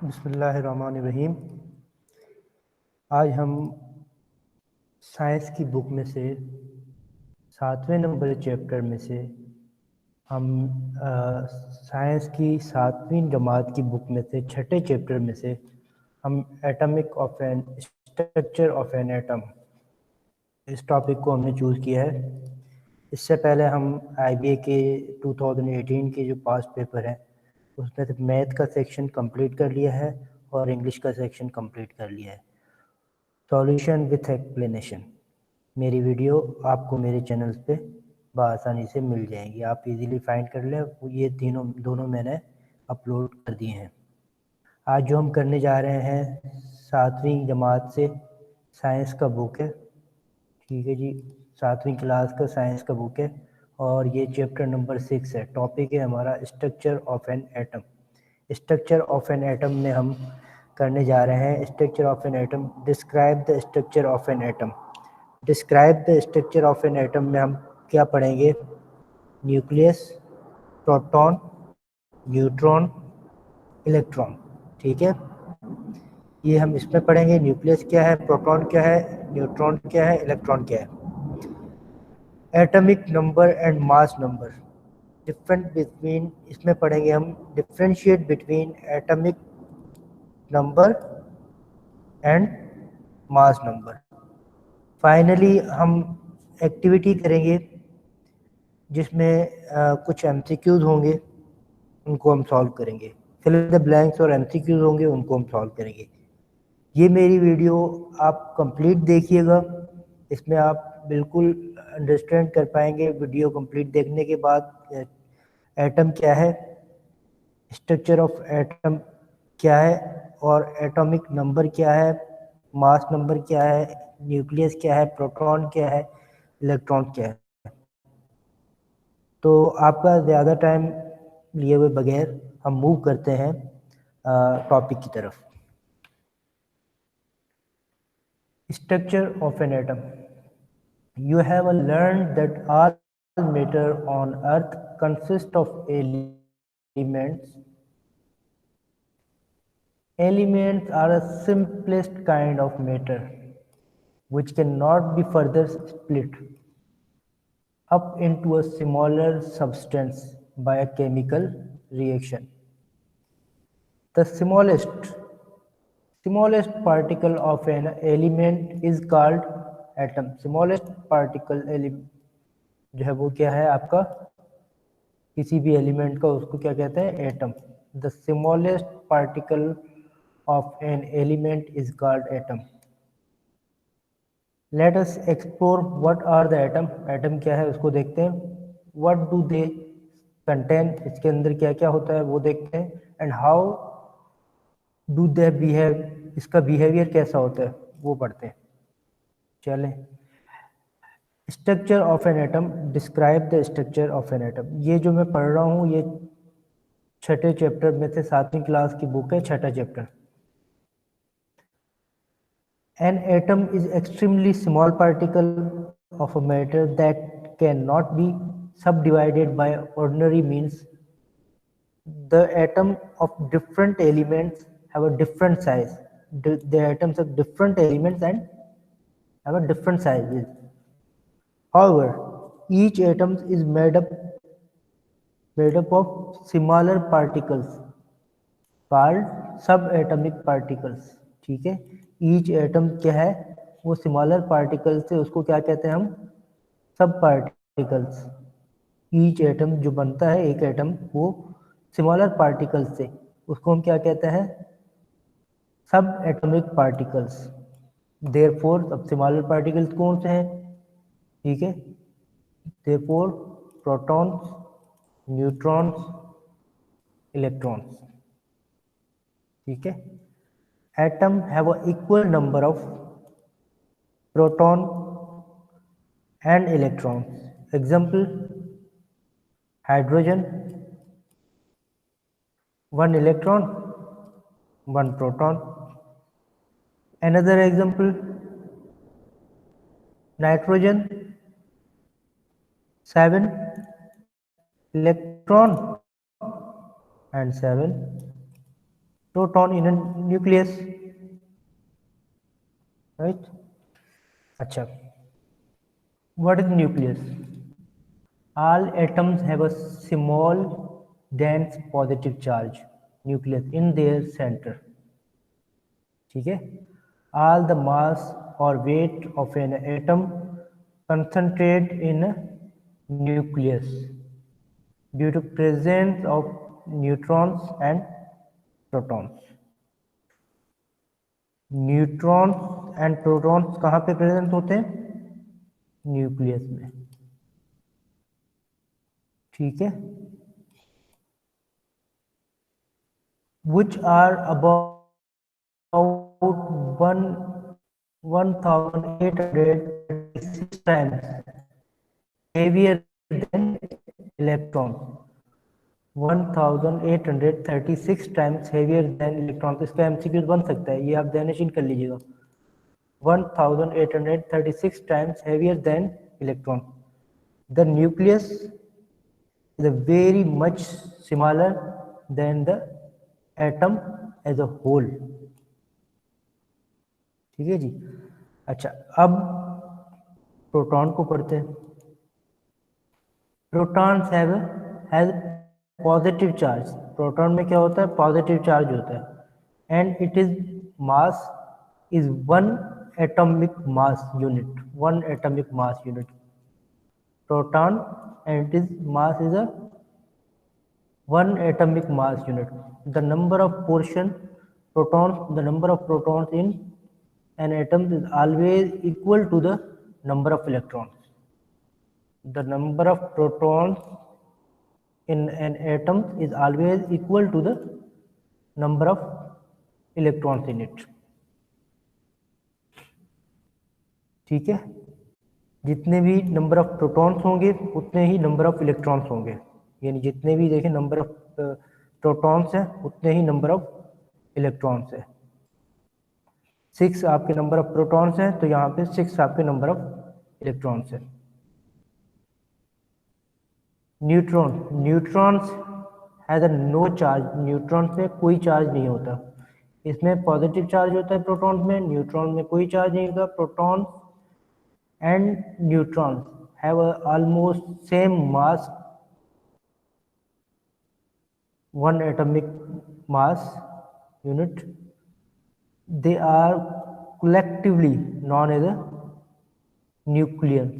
बिस्मिल्लाहिर्रहमानिर्रहीम। आज हम साइंस की बुक में से 7वें नंबर चैप्टर में से हम साइंस की 7वीं जमात की बुक में से छठे चैप्टर में से हम atomic of an structure of an atom इस टॉपिक को हमने चूज़ किया है। इससे पहले हम आईबीए के 2018 के जो पास्ट पेपर हैं उसमें से मैथ का सेक्शन कंप्लीट कर लिया है और इंग्लिश का सेक्शन कंप्लीट कर लिया है। सॉल्यूशन विथ एक्सप्लेनेशन मेरी वीडियो आपको मेरे चैनल पे बआसानी से मिल जाएंगी, आप इजीली फाइंड कर लें। ये दोनों मैंने अपलोड कर दिए हैं। आज जो हम करने जा रहे हैं 7वीं जमात से साइंस का बुक है, ठीक है जी, 7वीं क्लास का साइंस का बुक है और ये चैप्टर नंबर 6 है। टॉपिक है हमारा structure of an atom. Structure of an atom में हम करने जा रहे हैं structure of an atom. Describe the structure of an atom. Describe the structure of an atom में हम क्या पढ़ेंगे? Nucleus, proton, neutron, electron. ठीक है, ये हम इसमें पढ़ेंगे। न्यूक्लियस क्या है, प्रोटॉन क्या है, न्यूट्रॉन क्या है, इलेक्ट्रॉन क्या है। Atomic number and mass number, different between, इसमें पढ़ेंगे हम differentiate between atomic number and mass number. Finally हम एक्टिविटी करेंगे जिसमें कुछ एमसीक्यूज होंगे, उनको हम सॉल्व करेंगे। फिल इन द ब्लैंक्स और एमसीक्यूज होंगे, उनको हम सॉल्व करेंगे। ये मेरी वीडियो आप कंप्लीट देखिएगा, इसमें आप बिल्कुल अंडरस्टैंड कर पाएंगे वीडियो कंप्लीट देखने के बाद एटम क्या है, स्ट्रक्चर ऑफ एटम क्या है और एटॉमिक नंबर क्या है, मास नंबर क्या है, न्यूक्लियस क्या है, प्रोटॉन क्या है, इलेक्ट्रॉन क्या है। तो आपका ज़्यादा टाइम लिए हुए बगैर हम मूव करते हैं टॉपिक की तरफ। Structure of an atom. You have learned that all matter on earth consists of elements. Elements are the simplest kind of matter which cannot be further split up into a smaller substance by a chemical reaction. The smallest particle of an element is called atom. Smallest particle जो है वो क्या है आपका, किसी भी element का, उसको क्या कहते हैं? Atom. The smallest particle of an element is called atom. Let us explore what are the atom. Atom क्या है उसको देखते हैं। व्हाट डू दे कंटेन, इसके अंदर क्या क्या होता है वो देखते हैं। And how do they behave, इसका बिहेवियर कैसा होता है वो पढ़ते हैं। चलें, structure of an atom. Describe the structure of an atom. ये जो मैं पढ़ रहा हूँ ये छठे चैप्टर में से 7वीं क्लास की बुक है, छठा chapter. An atom is extremely small particle of a matter that cannot be subdivided by ordinary means. The atom of different elements have a different size. The atoms of different elements and have a different sizes. However, each atom is made up of smaller particles called subatomic particles। ठीक है, each atom क्या है, वो smaller particle से, उसको क्या कहते हैं हम? सब पार्टिकल्स। ईच एटम जो बनता है, एक एटम, वो स्मॉलर पार्टिकल से, उसको हम क्या कहते हैं? सब एटॉमिक पार्टिकल्स। देयरफॉर अब स्मॉलर पार्टिकल्स कौन से हैं? ठीक है, देयरफॉर प्रोटॉन्स, न्यूट्रॉन्स, इलेक्ट्रॉन्स। ठीक है, atom have a equal number of proton and electrons. Example, hydrogen, one electron, one proton. Another example, nitrogen, 7 electron and 7 proton in a nucleus, right? अच्छा, what is nucleus? All atoms have a small dense positive charge nucleus in their center. ठीक है? All the mass or weight of an atom concentrate in a nucleus due to presence of neutrons and protons. Neutrons and protons कहाँ पे present होते हैं? Nucleus में। ठीक है, which are about 1836 times heavier than electron। 1836 times heavier than electron। इसका MCQ बन सकता है, ये आप ध्यान कर लीजिएगा। 1836 times heavier than electron। The nucleus is a very much smaller than the atom as a whole। ठीक है जी। अच्छा, अब प्रोटॉन को पढ़ते हैं। Protons has positive charge. Proton में क्या होता है? पॉजिटिव चार्ज होता है, and it is mass is 1 atomic mass unit. 1 atomic mass unit proton, and it is mass is a 1 atomic mass unit। The number of protons in an atom is always equal to the number of electrons। The number of protons in an atom is always equal to the number of electrons in it। ठीक है, जितने भी number of protons होंगे उतने ही number of electrons होंगे। यानी जितने भी देखें नंबर ऑफ प्रोटॉन्स हैं उतने ही नंबर ऑफ इलेक्ट्रॉन्स है। 6 आपके नंबर ऑफ प्रोटॉन्स हैं तो यहाँ पे 6 आपके नंबर ऑफ इलेक्ट्रॉन्स है। Neutrons has a no charge. Neutrons में कोई चार्ज नहीं होता। इसमें पॉजिटिव चार्ज होता है प्रोटॉन्स में, न्यूट्रॉन में कोई चार्ज नहीं होता। Proton and neutrons have a almost same mass, 1 atomic mass unit। They are collectively known as a nucleons।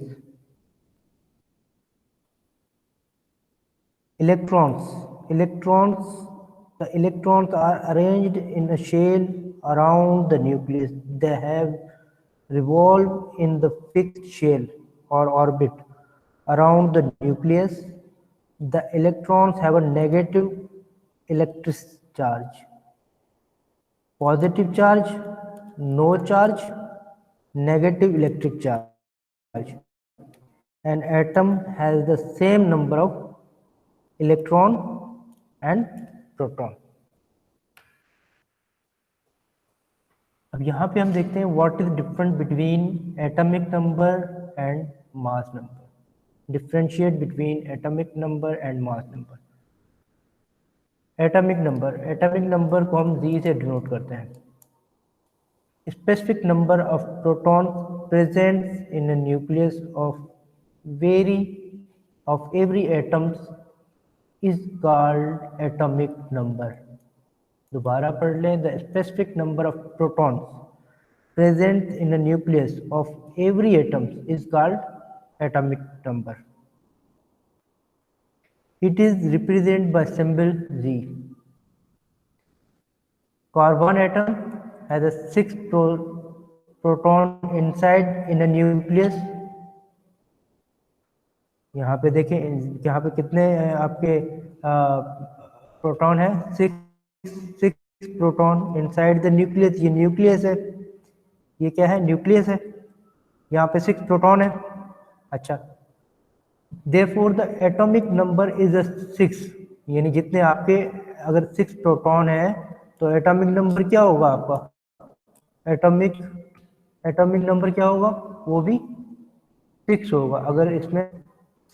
The electrons are arranged in a shell around the nucleus। They have revolve in the fixed shell or orbit around the nucleus। The electrons have a negative electric charge, positive charge, no charge, negative electric charge। An atom has the same number of electron and proton। अब यहाँ पे हम देखते हैं what is difference between atomic number and mass number. Differentiate between atomic number and mass number. Atomic number को हम Z से denote करते हैं। Specific number of proton present in a nucleus of every atoms is called atomic number. दोबारा पढ़ लें। The specific number of protons present in the nucleus of every atom is called atomic number. It is represent by symbol Z. Carbon atom has a 6 proton inside in a nucleus. यहाँ पे देखें, यहाँ पे कितने आपके proton है? 6 proton inside the nucleus. ये nucleus है, ये क्या है? न्यूक्लियस है। यहाँ पे 6 प्रोटॉन है। अच्छा, therefore the atomic number is 6। यानी जितने आपके अगर 6 प्रोटॉन है तो एटॉमिक नंबर क्या होगा आपका? एटॉमिक नंबर क्या होगा? वो भी 6 होगा। अगर इसमें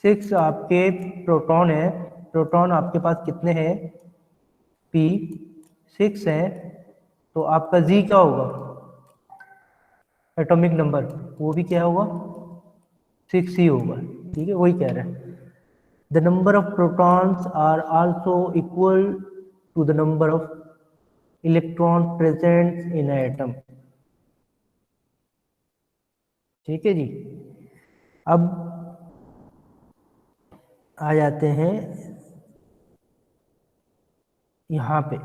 6 आपके प्रोटॉन है, प्रोटॉन आपके पास कितने हैं? P 6 है तो आपका जी क्या होगा, एटॉमिक नंबर, वो भी क्या होगा 6 ही होगा। ठीक है, वही कह रहे हैं the number of protons are also equal to the number of electron present in atom. ठीक है जी। अब आ जाते हैं यहाँ पे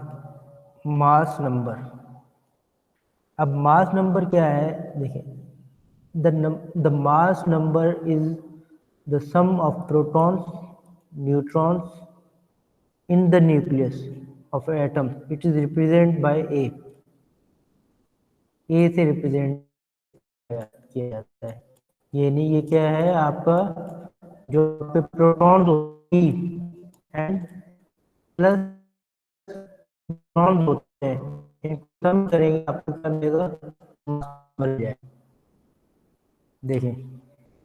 मास नंबर। अब मास नंबर क्या है, देखिए the mass number is the sum of protons neutrons in the nucleus of an atom. It is represented by A. A से रिप्रेजेंट किया जाता है। ये नहीं, ये क्या है आपका जो प्रोटॉन्स होती एंड प्लस न्यूट्रॉन्स होते हैं, इनको कम करेंगे आपको क्या मिलेगा, मिल जाए। देखिए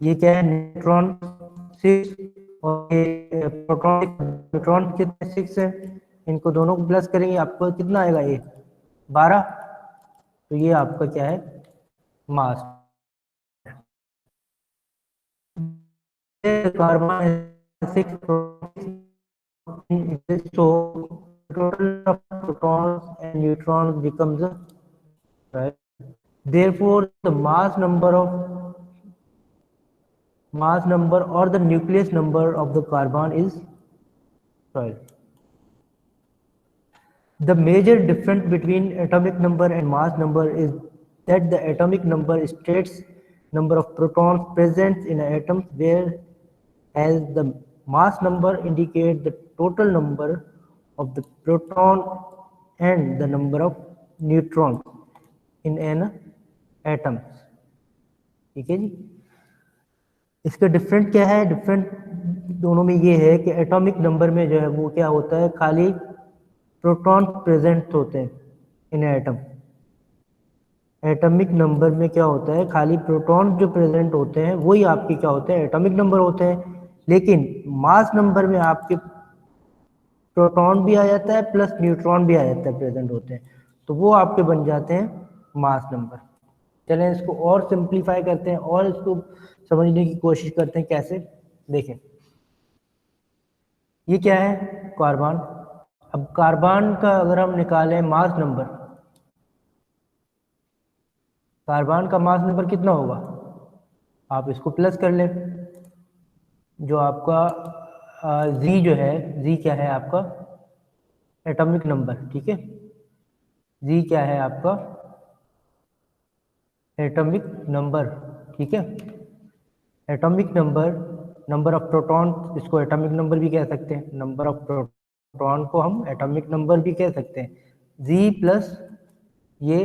ये क्या है, न्यूट्रॉन 6 और ये प्रोटॉन, न्यूट्रॉन कितने 6 है, इनको दोनों को प्लस करेंगे आपको कितना आएगा, ये 12। तो ये आपका क्या है, mass. Carbon 6 so total of protons and neutrons becomes a, right? Therefore the mass number or the nucleus number of the carbon is 12. The major difference between atomic number and mass number is that the atomic number states number of protons present in an atom, whereas the mass number indicates the total number of the proton and the number of neutrons in an atom. ठीक है जी। इसका different क्या है, different दोनों में ये है कि एटॉमिक नंबर में जो है वो क्या होता है, खाली प्रोटॉन प्रेजेंट होते हैं इन एटम। एटॉमिक नंबर में क्या होता है, खाली प्रोटॉन जो प्रेजेंट होते हैं वही आपके क्या होते हैं, एटॉमिक नंबर होते हैं। लेकिन मास नंबर में आपके प्रोटॉन भी आ जाता है प्लस न्यूट्रॉन भी आ जाता है, प्रेजेंट होते हैं, तो वो आपके बन जाते हैं मास नंबर। चलें इसको और सिंप्लीफाई करते हैं और इसको समझने की कोशिश करते हैं कैसे। देखें ये क्या है, कार्बन। अब कार्बन का अगर हम निकालें मास नंबर, कार्बन का मास नंबर कितना होगा, आप इसको प्लस कर लें, जो आपका जी जो है, जी क्या है आपका एटॉमिक नंबर। ठीक है, जी क्या है आपका एटॉमिक नंबर। ठीक है, atomic number, number of proton, इसको एटॉमिक नंबर भी कह सकते हैं, नंबर ऑफ प्रोटॉन को हम एटॉमिक नंबर भी कह सकते हैं, जी प्लस ये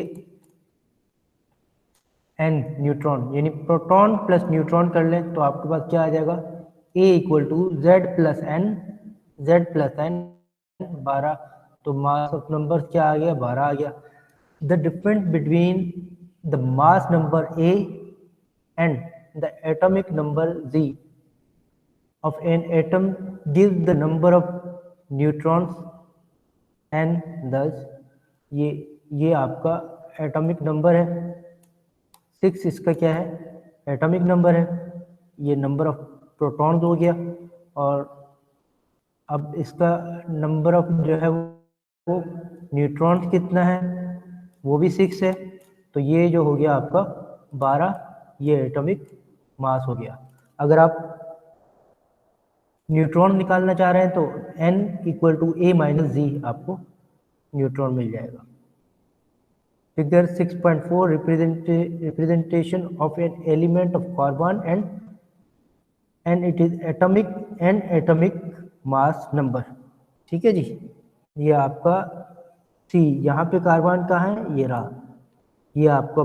एन न्यूट्रॉन, यानी प्रोटॉन प्लस न्यूट्रॉन कर लें तो आपके पास क्या आ जाएगा, A equal to Z plus N, Z plus N 12। तो मास ऑफ नंबर क्या आ गया, 12 आ गया। The difference between the mass number A and the atomic number Z of an atom gives the number of neutrons and thus ये आपका atomic number है 6, इसका क्या है एटॉमिक नंबर है, ये नंबर ऑफ प्रोटॉन्स हो गया, और अब इसका नंबर ऑफ जो है वो न्यूट्रॉन्स कितना है, वो भी 6 है, तो ये जो हो गया आपका 12, ये एटॉमिक मास हो गया। अगर आप न्यूट्रॉन निकालना चाह रहे हैं तो n equal to A minus Z आपको न्यूट्रॉन मिल जाएगा। Figure 6.4 representation of an element of carbon and it is atomic mass number. ठीक है जी, ये आपका सी, यहाँ पे कार्बन का है, ये रहा, ये आपका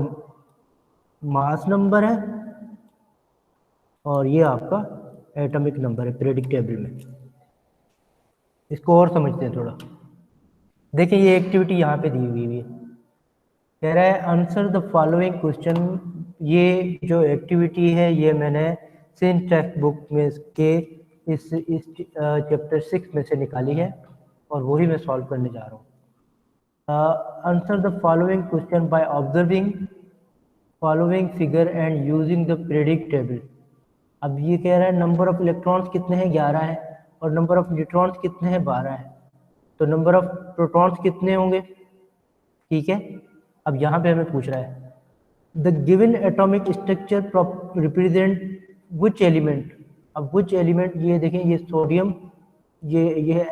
मास नंबर है और ये आपका एटॉमिक नंबर है पीरियोडिक टेबल में। इसको और समझते हैं थोड़ा। देखिए ये एक्टिविटी यहाँ पे दी हुई है, कह रहा है आंसर द फॉलोइंग क्वेश्चन। ये जो एक्टिविटी है ये मैंने सेम टेक्स्ट बुक में के इस चैप्टर 6 में से निकाली है और वही मैं सॉल्व करने जा रहा हूँ। Answer the following question by observing following figure and using the predict table. अब ये कह रहा है नंबर ऑफ इलेक्ट्रॉन्स कितने हैं, 11 है, और नंबर ऑफ न्यूट्रॉन्स कितने हैं, 12 है। तो नंबर ऑफ प्रोटॉन्स कितने होंगे, ठीक है। अब यहाँ पे हमें पूछ रहा है the given atomic structure represent which element. अब विच एलिमेंट, ये देखें, ये सोडियम, ये है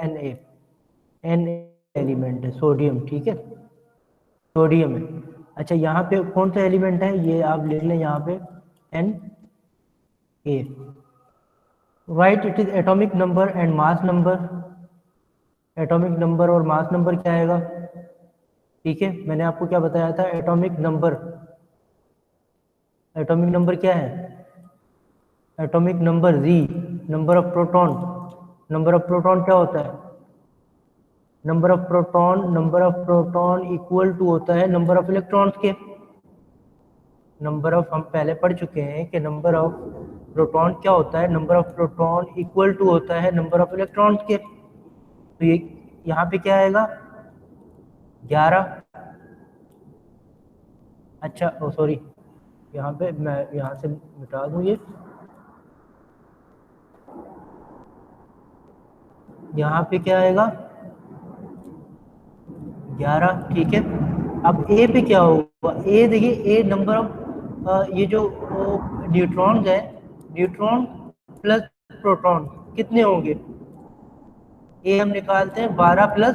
एन एलिमेंट है सोडियम, ठीक है, सोडियम है। अच्छा, यहाँ पे कौन सा एलिमेंट है, ये आप लिख लें यहाँ पे N A. Right it is atomic number and mass number. Atomic number और मास नंबर क्या आएगा, ठीक है। मैंने आपको क्या बताया था, एटॉमिक नंबर, एटॉमिक नंबर क्या है, atomic number Z, number of proton. Number of proton क्या होता है, number of proton equal to होता है नंबर ऑफ इलेक्ट्रॉन्स के। नंबर ऑफ, हम पहले पढ़ चुके हैं कि नंबर ऑफ प्रोटॉन क्या होता है, number of proton equal to होता है नंबर ऑफ इलेक्ट्रॉन्स के। तो ये यहाँ पे क्या आएगा, 11। अच्छा, ओ सॉरी, यहाँ पे मैं यहाँ से मिटा दूँ ये, यहाँ पे क्या आएगा, 11, ठीक है। अब ए पे क्या होगा, ए देखिए, ए नंबर ऑफ ये जो न्यूट्रॉन्स है, न्यूट्रॉन प्लस प्रोटॉन कितने होंगे, ए हम निकालते हैं 12 प्लस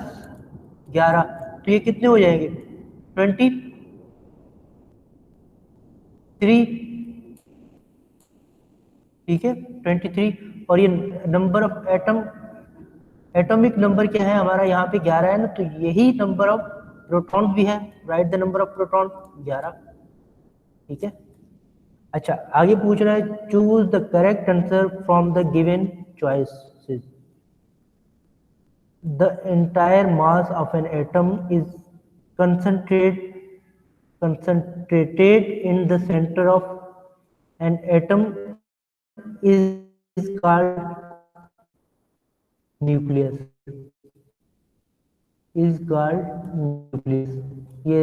11, तो ये कितने हो जाएंगे, 23, ठीक है, 23। और ये number of atom, atomic number क्या है हमारा, यहाँ पे 11 है ना, तो यही नंबर ऑफ प्रोटॉन भी है। Right the number of proton 11, ठीक है। अच्छा, आगे पूछ रहा है choose the correct answer from the given choices. The entire mass of an atom is concentrated in the center of an atom is called nucleus, ये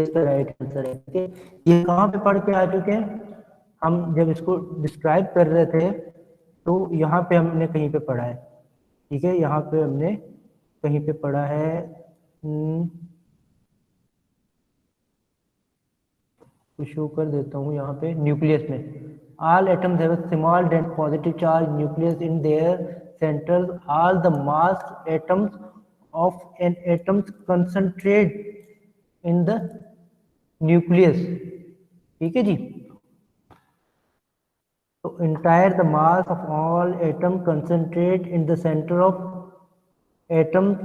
इसका राइट आंसर है, ठीक है। ये कहाँ पे पढ़ के आ चुके हैं, हम जब इसको डिस्क्राइब कर रहे थे तो यहाँ पे हमने कहीं पे पढ़ा है, ठीक है, यहाँ पे हमने कहीं पे पढ़ा है, शो कर देता हूँ यहाँ पे, न्यूक्लियस में all atoms have a small dense positive charge nucleus in their centers. All the mass atoms of an atom concentrate in the nucleus, ठीक है जी। तो entire the mass of all atom concentrate in the center of atoms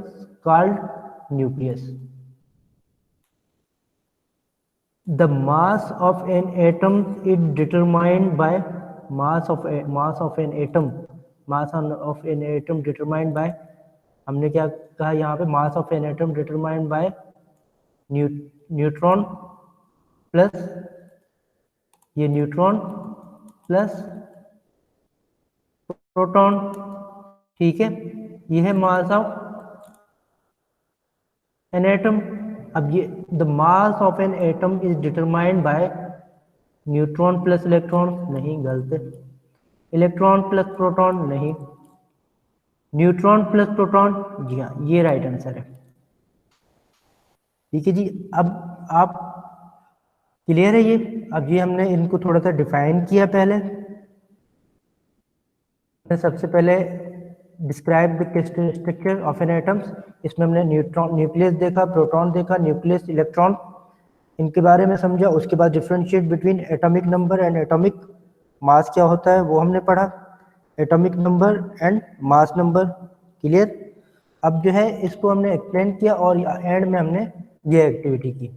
called nucleus. The mass of an atom is determined by mass of an atom. Mass of an atom determined by, हमने क्या कहा यहाँ पे, mass of an atom determined by neutron plus ये neutron plus proton, ठीक है। ये है मास ऑफ एन एटम। अब ये the mass of an atom is determined by neutron plus electron, नहीं, गलत, इलेक्ट्रॉन प्लस प्रोटॉन, नहीं, न्यूट्रॉन प्लस प्रोटॉन, जी हाँ, ये राइट आंसर है, ठीक है जी। अब आप क्लियर है ये, अब ये हमने इनको थोड़ा सा डिफाइन किया। पहले सबसे पहले describe the structure of an atoms, इसमें हमने न्यूट्रॉन, न्यूक्लियस देखा, प्रोटॉन देखा, न्यूक्लियस, इलेक्ट्रॉन, इनके बारे में समझा। उसके बाद differentiate between atomic number and atomic mass क्या होता है वो हमने पढ़ा, atomic number and mass number, clear. अब जो है इसको हमने एक्सप्लेन किया और एंड में हमने ये एक्टिविटी की।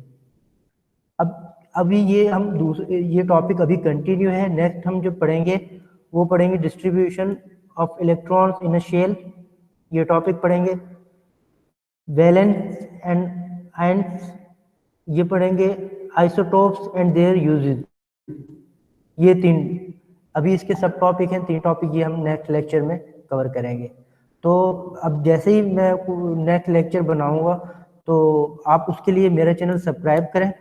अब अभी ये हम दूसरे, ये टॉपिक अभी कंटिन्यू है। नेक्स्ट हम जो पढ़ेंगे वो पढ़ेंगे distribution of electrons in a shell, ये टॉपिक पढ़ेंगे। वैलेंस एंड आयंस ये पढ़ेंगे। आइसोटोप्स एंड देयर यूजेस, ये 3 अभी इसके सब टॉपिक हैं, 3 टॉपिक ये हम नेक्स्ट लेक्चर में कवर करेंगे। तो अब जैसे ही मैं नेक्स्ट लेक्चर बनाऊंगा तो आप उसके लिए मेरा चैनल सब्सक्राइब करें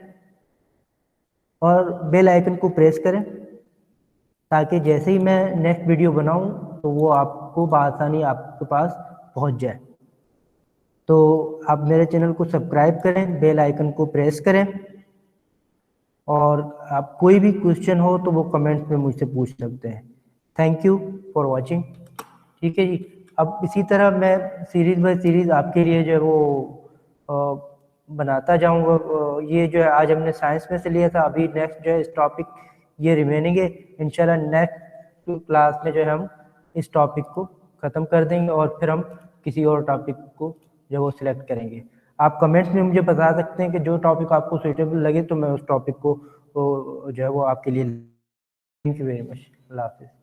और बेल आइकन को प्रेस करें, ताकि जैसे ही मैं नेक्स्ट वीडियो बनाऊं तो वो आपको बआसानी आपके पास पहुंच जाए। तो आप मेरे चैनल को सब्सक्राइब करें, बेल आइकन को प्रेस करें, और आप कोई भी क्वेश्चन हो तो वो कमेंट्स में मुझसे पूछ सकते हैं। Thank you for watching. ठीक है जी। अब इसी तरह मैं सीरीज बाय सीरीज आपके लिए जो है वो बनाता जाऊंगा। ये जो है आज हमने साइंस में से लिया था, अभी नेक्स्ट जो है इस टॉपिक ये रिमेनिंग है। इंशाल्लाह नेक्स्ट क्लास में जो है हम इस टॉपिक को ख़त्म कर देंगे और फिर हम किसी और टॉपिक को जो वो सिलेक्ट करेंगे। आप कमेंट्स में मुझे बता सकते हैं कि जो टॉपिक आपको सुटेबल लगे तो मैं उस टॉपिक को जो है वो आपके लिए। Thank you very much. अल्लाह हाफिज़।